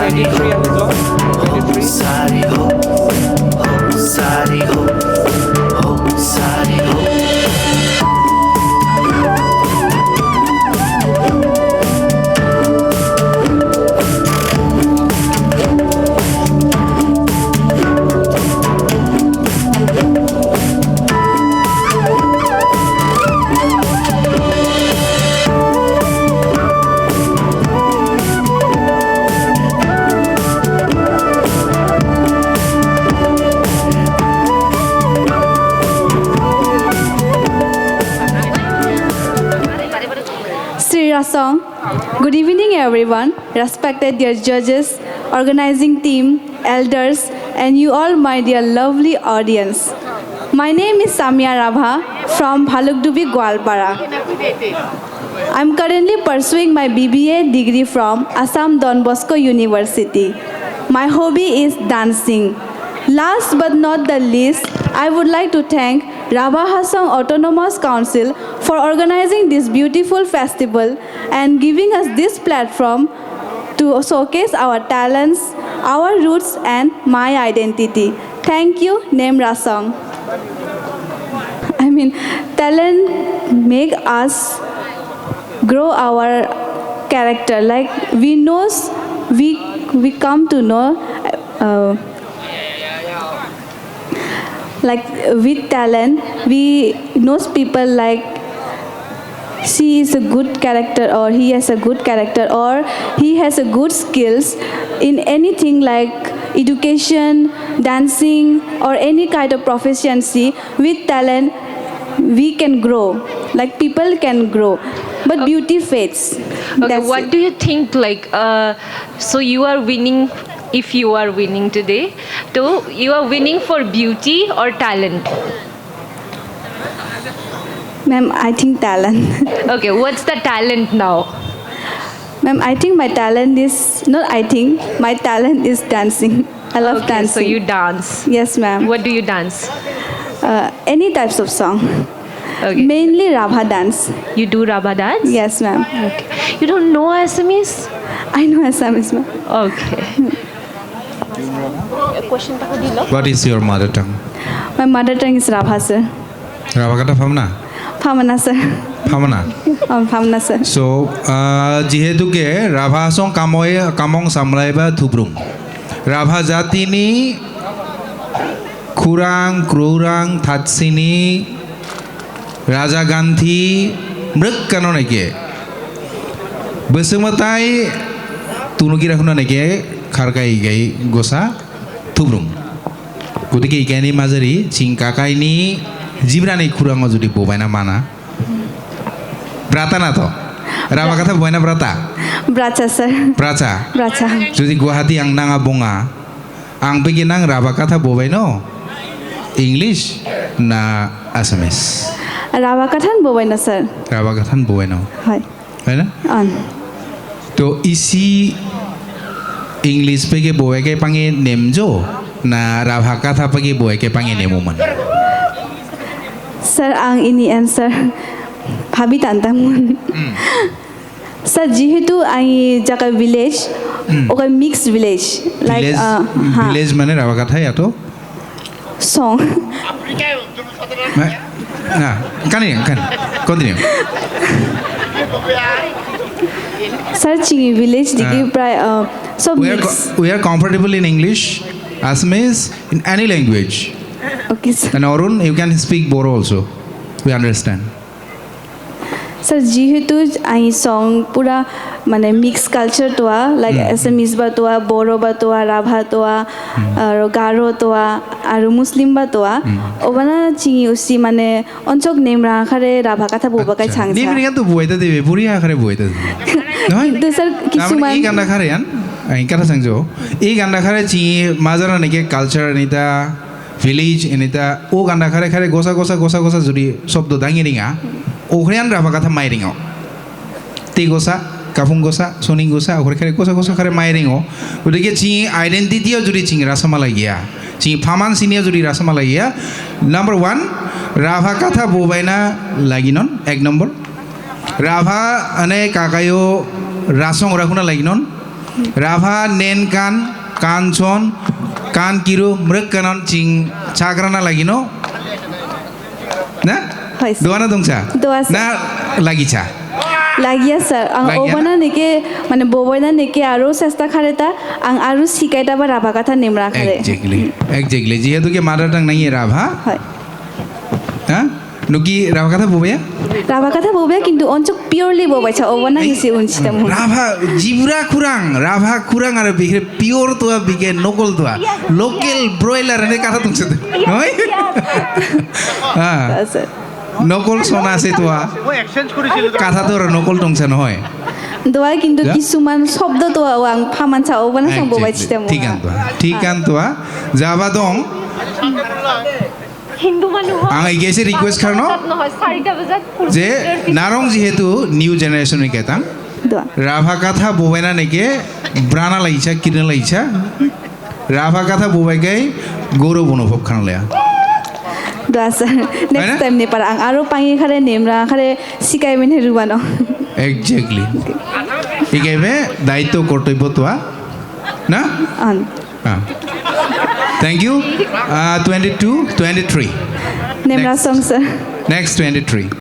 23 আমি জন 23 Sari ho, ho, sari ho, ho, sari ho. Sri Rasong. Good evening, everyone, respected dear judges, organizing team, elders, and you all, my dear lovely audience. My name is Samia Rabha from Bhalukdubi, Gwalpara. I'm currently pursuing my BBA degree from Assam Don Bosco University. My hobby is dancing. Last but not the least, I would like to thank Rabha Hasang Autonomous Council for organizing this beautiful festival and giving us this platform to showcase our talents, our roots, and my identity. Thank you, Name Rasong. Talent make us grow our character. Like we come to know. Like with talent, we knows people like she is a good character or he has a good character or he has a good skills in anything like education, dancing or any kind of proficiency. With talent, we can grow. Like people can grow, but beauty fades. Okay, what do you think? So you are winning. If you are winning today, so you are winning for beauty or talent? Ma'am, I think talent. Okay, what's the talent now? Ma'am, I think my talent is, not I think, my talent is dancing. I love Okay, dancing. so you dance. Yes, ma'am. What do you dance? Any types of song. Okay. Mainly Rabha dance. You do Rabha dance? Yes, ma'am. Okay. You don't know Assamese? I know Assamese, ma'am. Okay. What is your mother tongue? My mother tongue is Rabha, sir. Rabakata Famna? Phamana, sir. Famana. Phamana, sir. So, jihetuke Rabha song kamong samlaiba thuprum. Rabha jatini kurang krurang thatsini Raja Gandhi mruk kanoneke. Besumatai tunukira hunaneke kharkai gai gosa thuprum. Gotike ikani mazari chingkakaini jibrani kurang jodi bobaina mana. Brata na to. Rabha katha bobaina brata. Bracha, sir. Bracha. Bracha. Jadi Guwahati ang nanga bunga, ang beginang Rabha katha bobaino English na Assamese. Rabha kathan bobay na, sir. Rabha kathan bobaino. Hi. है ना? On. तो इसी English पे के बोए के पंगे नेमजो ना राभा कथा पे के बोए के पंगे नेमुमन. Sir, ang ini answer bhabi tantamun. Sir, jihetu ang jaka village, okay mixed village. Like Village माने राभा कथा या तो? song. Nah, kan continue. Sir, chingi village diki pray so mix. We are comfortable in English, Assamese, in any language. Okay, sir. And Arun, you can speak Boro also. We understand. Sir, jihetu ang song pura mane mix culture toa like Assamese ba toa, Boro ba toa, Rabha toa, Garo toa, aru Muslim ba toa. Obana chingi usi mane onchok name ra khare Rabha katha boba kai changsa. Ni bringan tu buaita debe, puri akhare buaita debe. No? Itu sir kisuman. I ganda khare yan. Ai kata sangjo. I ganda khare chi mazara nike culture nita village nita o ganda khare gosa jodi sobdo dangi ringa. Okhrian Rabha katha mai ringo. Ti gosa kafung gosa, soning gosa, okhre gosa khare mai ringo. Udike chi identity o jodi ching rasamala gya. Chi phaman sinia jodi rasamala gya. Number 1 Rabha katha bobaina laginon ek number. Rabha ane kakayo rasong rakuna laginon Rafa nen kanchon kan kiru mrek kanon ching chagrana lagi no na হয় sir doana dongcha Doa, sir. na lagi cha লাগিয়া sir আং Lagia ওবানা নেকে মানে ববয়না নেকে আরো চেষ্টা খারেতা আং আরো শিকাইতা বা রাভা কথা নেমরা খারে exactly যেহেতু কি মাদার টাং নাই রাভা হয় হ্যাঁ নুকি রাভা কথা ববে রাভা কথা ববে কিন্তু অঞ্চক পিওরলি ববাইছা ওবানা গেছি উনছিতা মু রাভা জিবরা খুরাং আর বিখে পিওর তোয়া বিকে নকল তোয়া লোকাল ব্রয়লার এনে কথা তুমছে নয় হ্যাঁ স্যার নকল সোনা আছে তোয়া কথা তোর নকল টংছে নহয় দোয়াই কিন্তু কিছুমান শব্দ তো আং ফামানছা ওবানা সং ববাইছিতা মু ঠিক আন তোয়া যাবা দং হিন্দু মানুহ আং গেছে রিকোয়েস্ট খানো নহয় 4টা বজাত যে নারং যেহেতু নিউ জেনারেশন কেতাং দোয়া রাভা কথা ববাইনা নেকে ব্রানা লাইছা কিনে লাইছা রাভা কথা ববাইগাই গৌরব অনুভব খানলেয়া দোয়া স্যার নেক্সট টাইম নেপার আং আরো পাঙ্গি খারে নেমরা খারে শিকাই মেনে রুবানো এক্স্যাক্টলি একেবে দায়িত্ব কর্তব্য তোয়া না আন হ্যাঁ থ্যাংক ইউ 22 23 নেমরা সং স্যার নেক্সট 23